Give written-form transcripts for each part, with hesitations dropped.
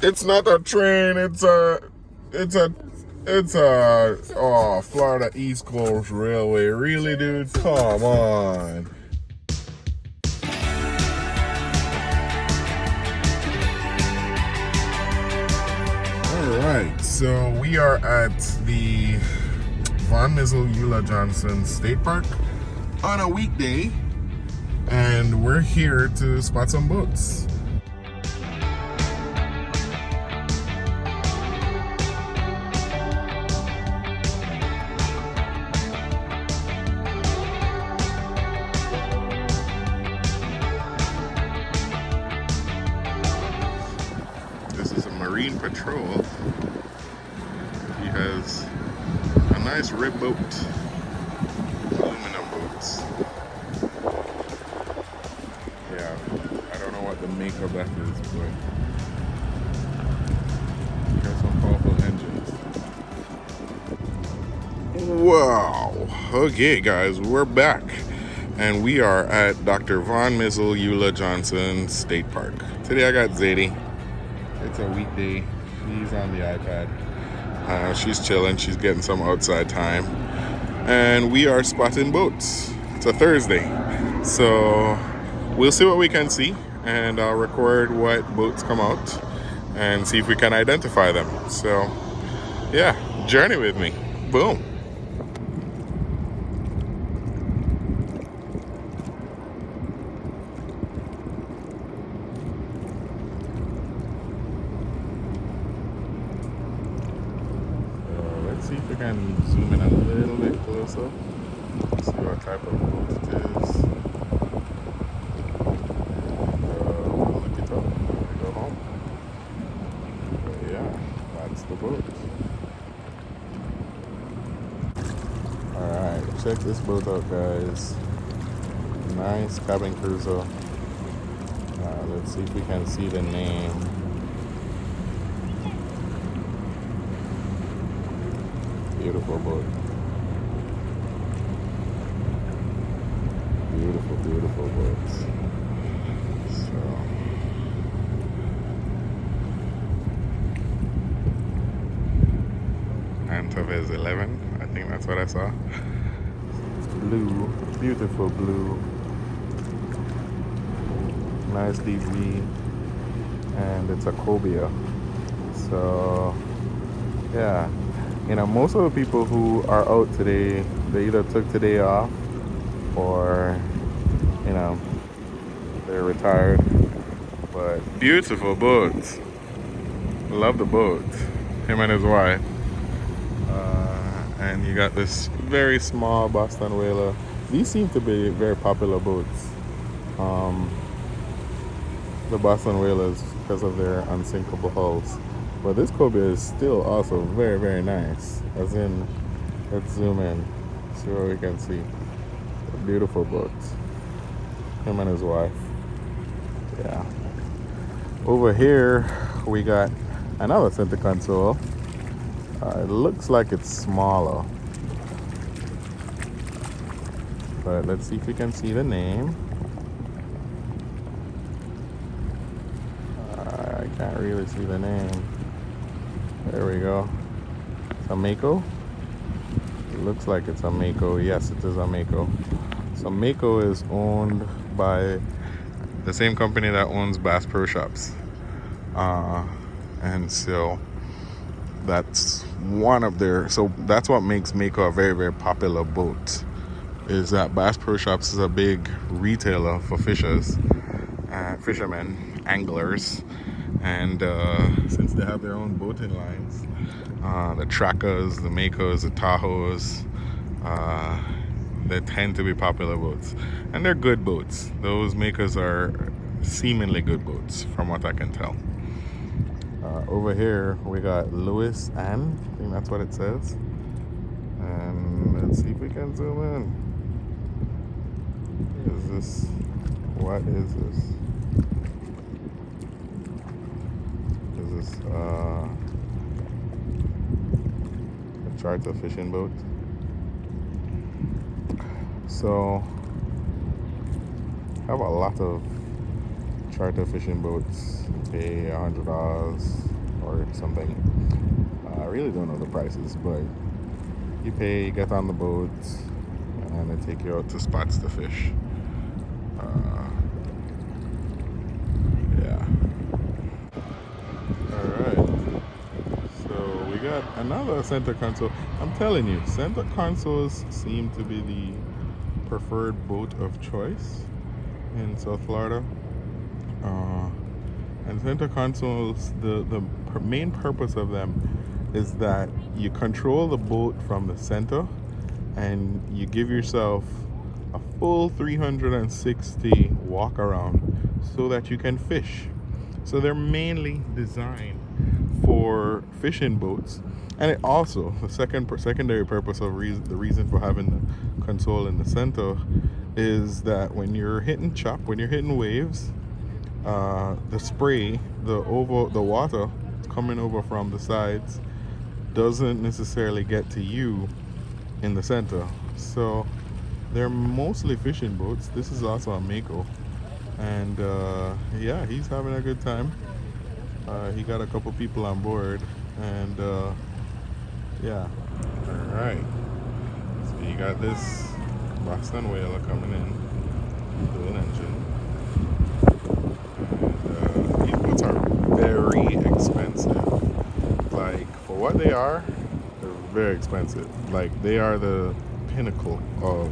It's not a train. It's a Florida East Coast Railway. Really, dude? Come on. Alright, so we are at the Von Mizzle Johnson State Park on a weekday, and we're here to spot some boats. This is a Marine Patrol. He has a nice rib boat, aluminum boats. Yeah, I don't know what the make of that is, but it has some powerful engines. Wow. Okay, guys, we're back. And we are at Dr. Von Mizzle Johnson State Park. Today I got Zadie. It's a weekday. She's on the iPad. She's chilling. She's getting some outside time. And we are spotting boats. It's a Thursday. So we'll see what we can see. And I'll record what boats come out and see if we can identify them. So, yeah, journey with me. Boom. See if we can zoom in a little bit closer. See what type of boat it is. We'll look it up when we go home. But yeah, that's the boat. Alright, check this boat out, guys. Nice cabin cruiser. Let's see if we can see the name. Beautiful boat. Beautiful, beautiful boat. So, Antavez 11, I think that's what I saw. It's blue, beautiful blue. Nice DV, and it's a Cobia. So, yeah. You know, most of the people who are out today, they either took today off or, you know, they're retired. But beautiful boat. Love the boat. Him and his wife. And you got this very small Boston whaler. These seem to be very popular boats. The Boston whalers, because of their unsinkable hulls. But this Cobia is still also very, very nice. As in, let's zoom in, see what we can see. A beautiful boat. Him and his wife. Yeah. Over here, we got another center console. It looks like it's smaller. But let's see if we can see the name. I can't really see the name. There we go. It's a Mako. It looks like it's a Mako. Yes, it is a Mako. So Mako is owned by the same company that owns Bass Pro Shops. And so that's one of their, so that's what makes Mako a very, very popular boat, is that Bass Pro Shops is a big retailer for fishers, fishermen, anglers. And since they have their own boating lines, the Trackers, the Makos, the Tahoes, they tend to be popular boats. And they're good boats. Those Makos are seemingly good boats, from what I can tell. Over here, we got Lewis Ann. I think that's what it says. And let's see if we can zoom in. Is this, what is this? A charter fishing boat. So I have a lot of charter fishing boats. You pay $100 or something. I really don't know the prices, but you pay, you get on the boat, and they take you out to spots to fish. Yeah. Alright. So we got another center console. I'm telling you, center consoles seem to be the preferred boat of choice in South Florida. And center consoles, the main purpose of them is that you control the boat from the center and you give yourself a full 360 walk around so that you can fish. So they're mainly designed for fishing boats, and it also, the secondary purpose of the reason for having the console in the center is that when you're hitting chop, when you're hitting waves, the spray, the water coming over from the sides doesn't necessarily get to you in the center. So they're mostly fishing boats. This is also a Mako, and yeah, he's having a good time. He got a couple people on board, and yeah. All right. So you got this Boston Whaler coming in, dual engine. These boats are very expensive. Like, for what they are, they're very expensive. Like, they are the pinnacle of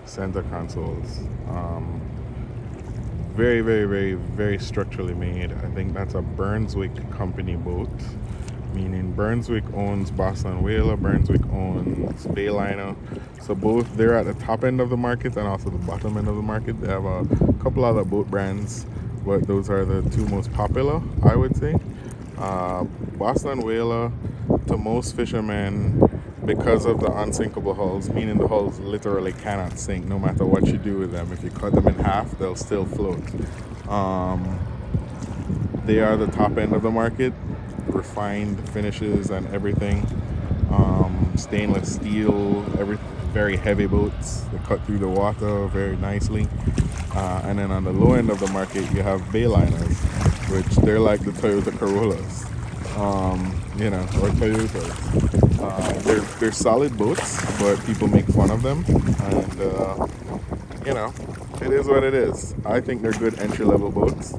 center consoles. Very, very, very, very structurally made. I think that's a Brunswick company boat, meaning Brunswick owns Boston Whaler, Brunswick owns Bayliner. So both, they're at the top end of the market and also the bottom end of the market. They have a couple other boat brands, but those are the two most popular, I would say. Boston Whaler, to most fishermen, because of the unsinkable hulls, meaning the hulls literally cannot sink no matter what you do with them. If you cut them in half, they'll still float. They are the top end of the market, refined finishes and everything. Stainless steel, very heavy boats. They cut through the water very nicely. And then on the low end of the market, you have Bayliners, which they're like the Toyota Corollas, or Toyotas. They're solid boats, but people make fun of them, and it is what it is. I think they're good entry-level boats,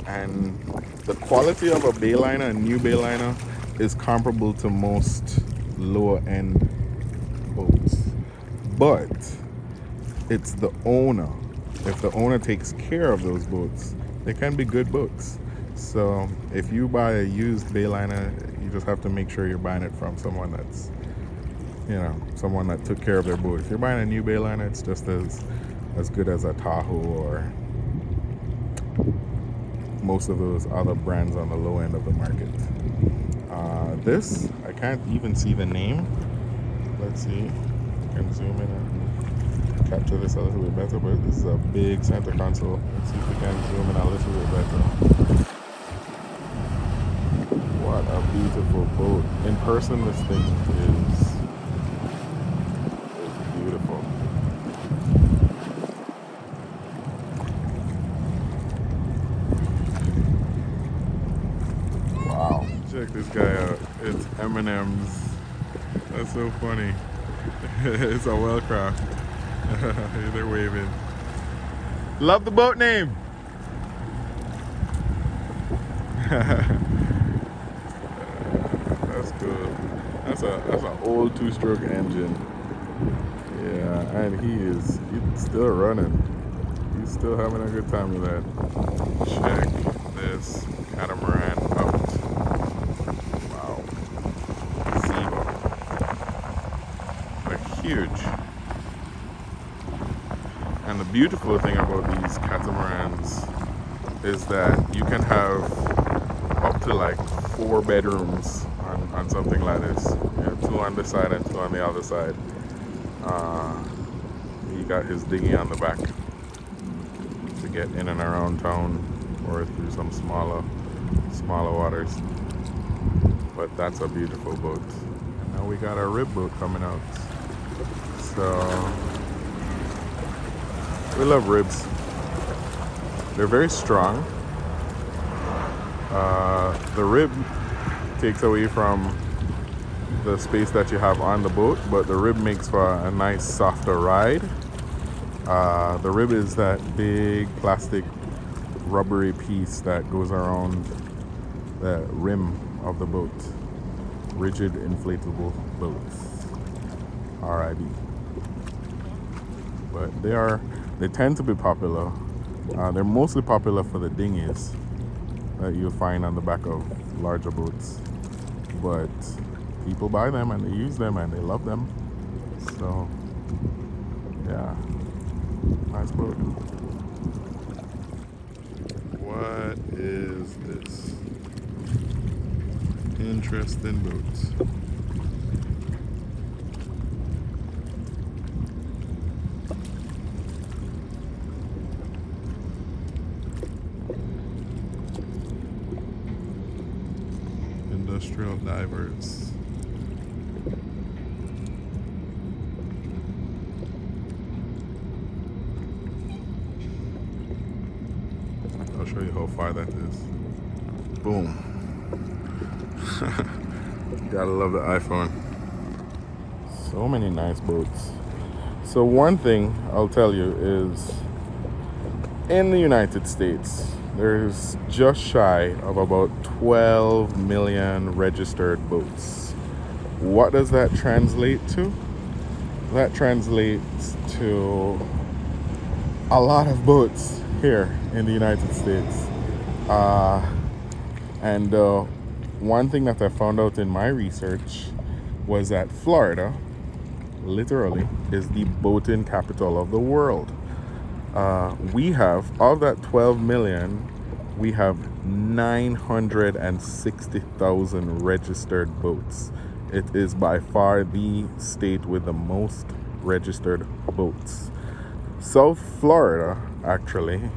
and the quality of a Bayliner, a new Bayliner, is comparable to most lower-end boats, but it's the owner. If the owner takes care of those boats, they can be good boats. So if you buy a used Bayliner, you just have to make sure you're buying it from someone that's, someone that took care of their boat. If you're buying a new Bayliner, it's just as good as a Tahoe or most of those other brands on the low end of the market. This, I can't even see the name. Let's see. I can zoom in and capture this a little bit better, but this is a big center console. Let's see if we can zoom in a little bit better. What a beautiful boat. In person, this thing is beautiful. Wow. Check this guy out. It's M&M's. That's so funny. It's a Wellcraft. They're waving. Love the boat name. That's cool. That's an old two-stroke engine. Yeah, and he's still running. He's still having a good time with that. Check this catamaran out. Wow. Zebra. They're huge. And the beautiful thing about these catamarans is that you can have up to like 4 bedrooms on something like this. 2 on this side and 2 on the other side. He got his dinghy on the back to get in and around town or through some smaller waters. But that's a beautiful boat. And now we got our rib boat coming out. So we love ribs. They're very strong. The rib takes away from the space that you have on the boat, but the rib makes for a nice softer ride. The rib is that big plastic rubbery piece that goes around the rim of the boat. Rigid inflatable boats, RIB. But they tend to be popular. They're mostly popular for the dinghies that you'll find on the back of larger boats. But people buy them and they use them and they love them. So yeah, nice boat. What is this? Interesting boat. Industrial divers. I'll show you how far that is. Boom. Gotta love the iPhone. So many nice boats. So one thing I'll tell you is in the United States, there's just shy of about 12 million registered boats. What does that translate to? That translates to a lot of boats here in the United States. And one thing that I found out in my research was that Florida, literally, is the boating capital of the world. We have, of that 12 million, we have 960,000 registered boats. It is by far the state with the most registered boats. South Florida actually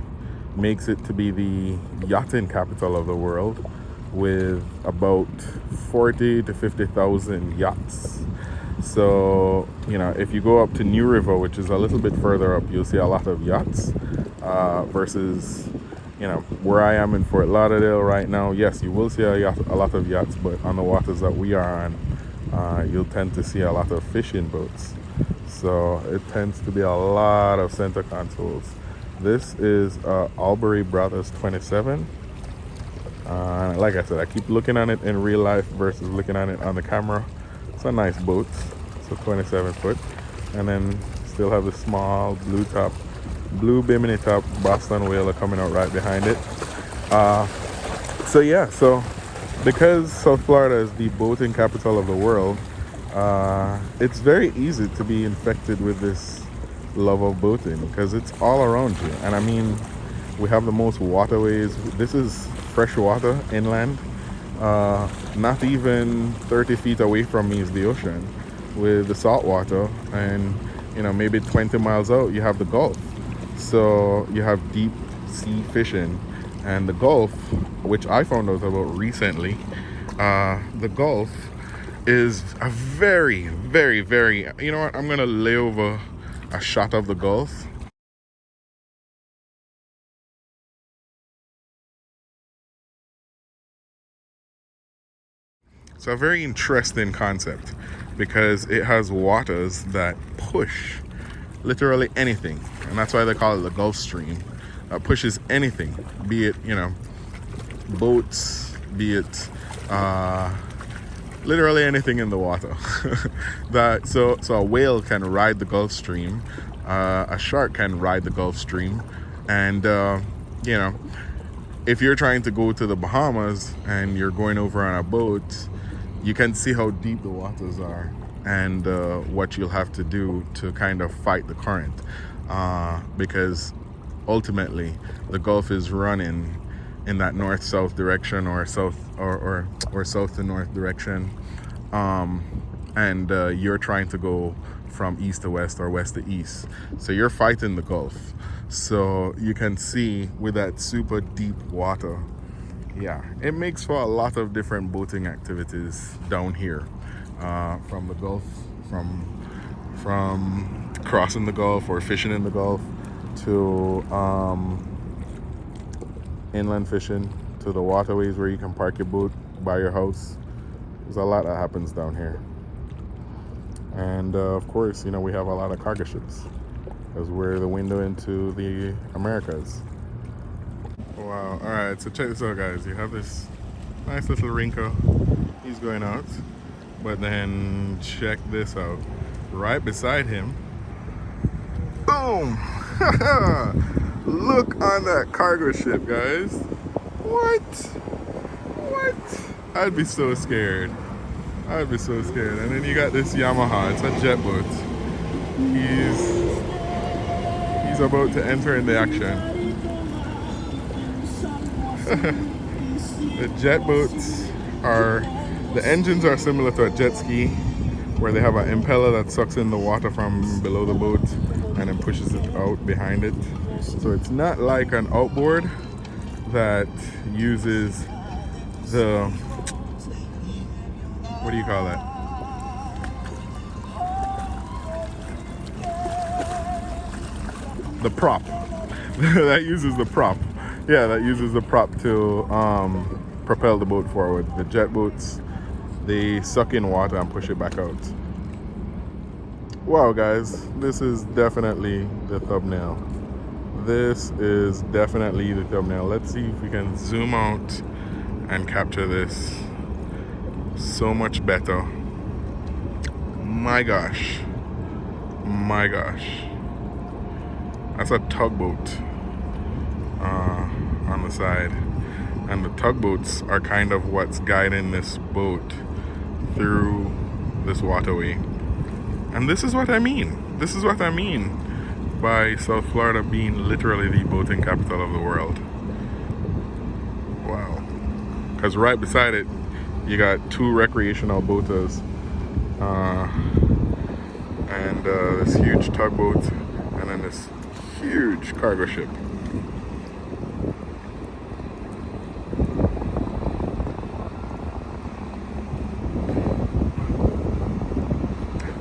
makes it to be the yachting capital of the world with about 40 to 50,000 yachts. So, if you go up to New River, which is a little bit further up, you'll see a lot of yachts versus, where I am in Fort Lauderdale right now. Yes, you will see a lot of yachts, but on the waters that we are on, you'll tend to see a lot of fishing boats. So it tends to be a lot of center consoles. This is Albury Brothers 27. Like I said, I keep looking at it in real life versus looking at it on the camera. It's a nice boat. It's a 27 foot. And then still have the small blue bimini top Boston whaler coming out right behind it. So because South Florida is the boating capital of the world, it's very easy to be infected with this love of boating because it's all around you. And I mean, we have the most waterways. This is fresh water inland. Not even 30 feet away from me is the ocean with the salt water, and maybe 20 miles out you have the Gulf. So you have deep sea fishing, and the Gulf, which I found out about recently, the Gulf is a very, very, very, I'm gonna lay over a shot of the Gulf. It's a very interesting concept because it has waters that push literally anything, and that's why they call it the Gulf Stream. Pushes anything, be it boats, be it literally anything in the water. So a whale can ride the Gulf Stream, a shark can ride the Gulf Stream, and if you're trying to go to the Bahamas and you're going over on a boat, you can see how deep the waters are and what you'll have to do to kind of fight the current, because ultimately the Gulf is running in that north-south direction or south or south to north direction, and you're trying to go from east to west or west to east, so you're fighting the Gulf. So you can see with that super deep water, it makes for a lot of different boating activities down here, from the Gulf, from crossing the Gulf or fishing in the Gulf to inland fishing to the waterways where you can park your boat by your house. There's a lot that happens down here. And of course, you know, we have a lot of cargo ships because we're the window into the Americas. Wow. All right, so check this out, guys. You have this nice little wrinkle. He's going out. But then check this out. Right beside him, boom! Look on that cargo ship, guys. What? What? I'd be so scared. I'd be so scared. And then you got this Yamaha. It's a jet boat. He's about to enter in the action. The jet boats are, the engines are similar to a jet ski, where they have an impeller that sucks in the water from below the boat and then pushes it out behind it. So it's not like an outboard that uses the, what do you call that? The prop. That uses the prop. Yeah, that uses the prop to propel the boat forward. The jet boats, they suck in water and push it back out. Wow, guys, this is definitely the thumbnail. This is definitely the thumbnail. Let's see if we can zoom out and capture this so much better. My gosh. My gosh. That's a tugboat on the side. And the tugboats are kind of what's guiding this boat through this waterway. And this is what I mean. This is what I mean by South Florida being literally the boating capital of the world. Wow. Because right beside it, you got two recreational boaters and this huge tugboat, and then this huge cargo ship.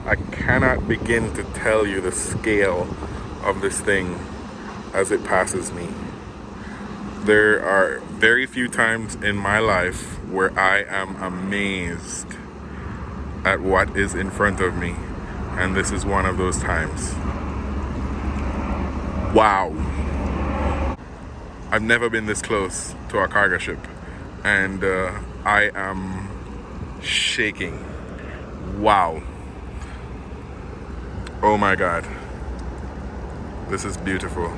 I cannot begin to tell you the scale of this thing as it passes me. There are very few times in my life where I am amazed at what is in front of me, and this is one of those times. Wow. I've never been this close to a cargo ship, and I am shaking. Wow. Oh my God. This is beautiful.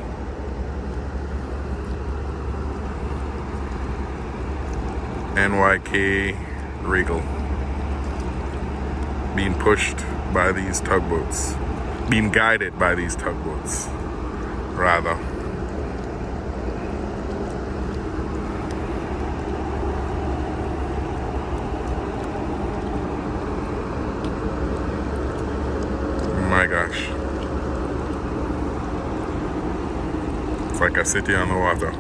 NYK Regal. Being pushed by these tugboats. Being guided by these tugboats, rather. My gosh. It's like a city on the water.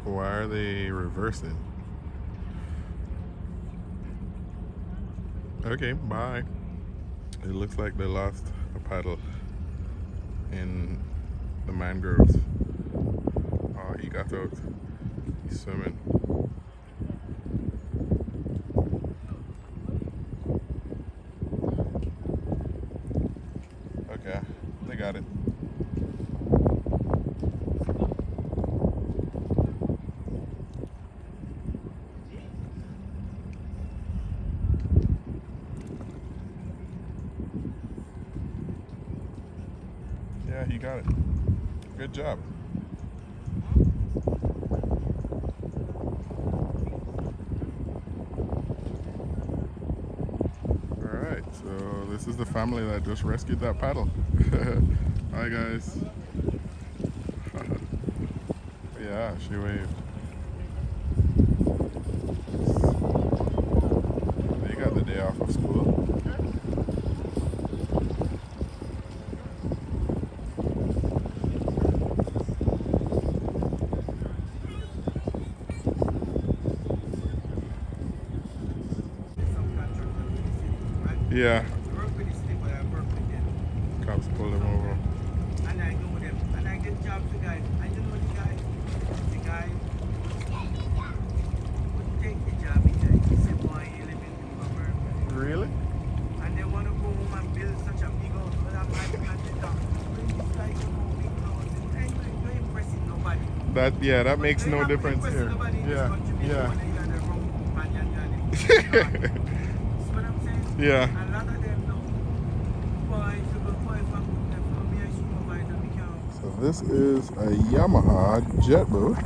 Why are they reversing? Okay, bye. It looks like they lost a paddle in the mangroves. Oh, he got out. He's swimming. Okay, they got it. Yeah, he got it. Good job. Alright, so this is the family that just rescued that paddle. Hi guys. Yeah, she waved. They got the day off of school. Yeah. Cops pulled him over. And I know them. And I get jobs to guys. I don't know the guy. The guy that makes no difference here. Yeah, yeah. Yeah. So this is a Yamaha jet boat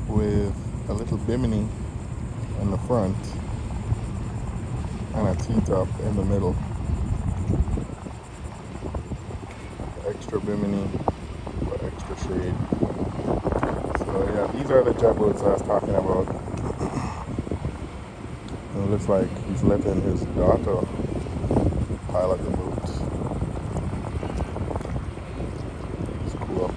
with a little bimini in the front and a T-top in the middle. Extra bimini for extra shade. So yeah, these are the jet boats I was talking about. And it looks like he's letting his daughter pilot the boat. It's cool.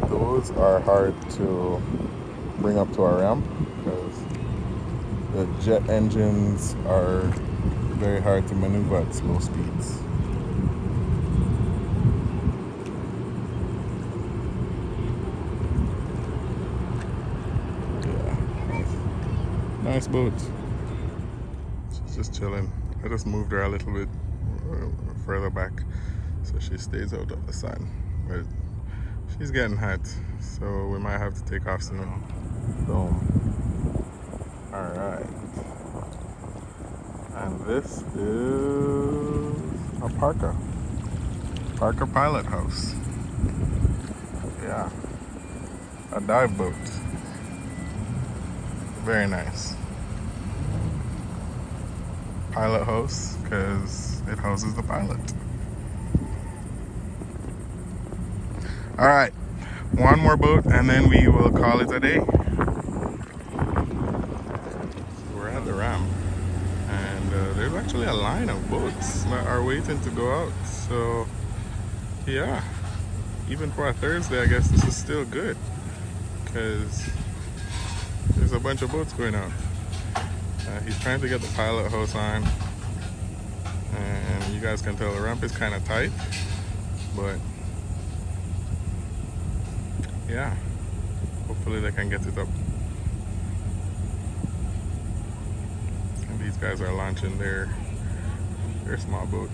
Those are hard to bring up to our ramp because the jet engines are very hard to maneuver at slow speeds. Yeah, nice boat. She's just chilling. I just moved her a little bit further back so she stays out of the sun. But she's getting hot, so we might have to take off soon. Boom. Alright. And this is a Parker Pilot House. Yeah. A dive boat. Very nice. Pilot house, because it houses the pilot. Alright. One more boat and then we will call it a day. We're at the ramp. And there's actually a line of boats that are waiting to go out. So, yeah, even for a Thursday, I guess this is still good because there's a bunch of boats going out. He's trying to get the pilot house on, and you guys can tell the ramp is kind of tight, but yeah, hopefully they can get it up. These guys are launching their small boat.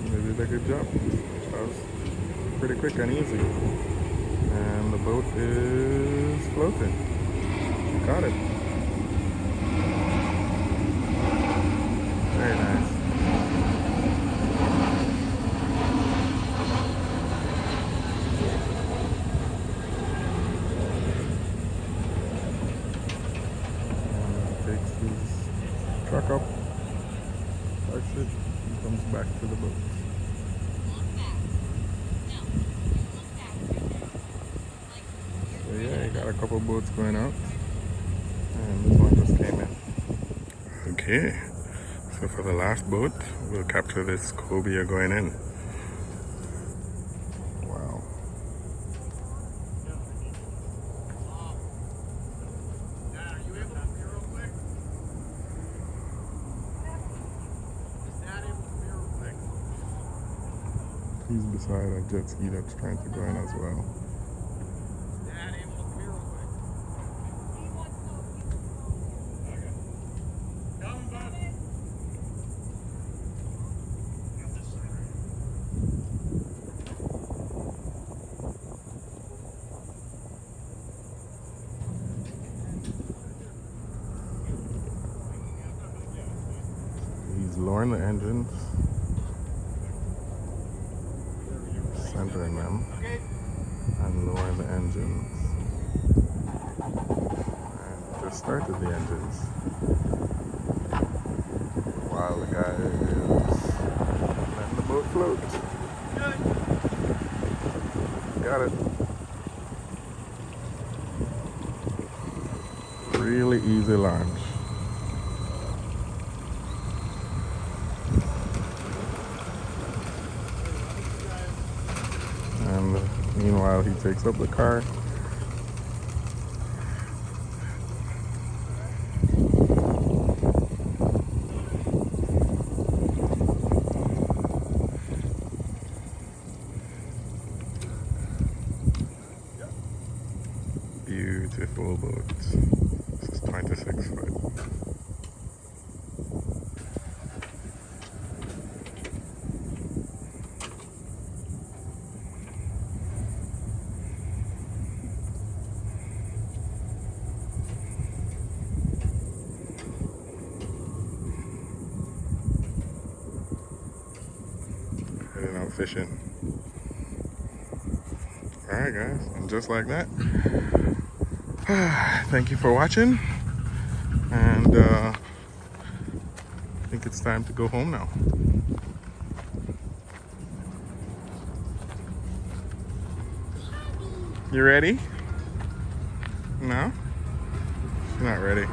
They did a good job. That was pretty quick and easy. And the boat is floating. She caught it. Very nice. And takes his truck up, parks it, and comes back to the boat. So yeah, you got a couple boats going out, and this one just came in. Okay. So for the last boat, we'll capture this Cobia going in. Wow. He's beside a jet ski that's trying to go in as well. He's lowering the engines, centering them, and lowering the engines. And just started the engines while the guy is letting the boat float. Got it. Really easy launch. And meanwhile, he takes up the car. fishing. Alright guys, and just like that, thank you for watching, and I think it's time to go home now. You ready? No? You're not ready.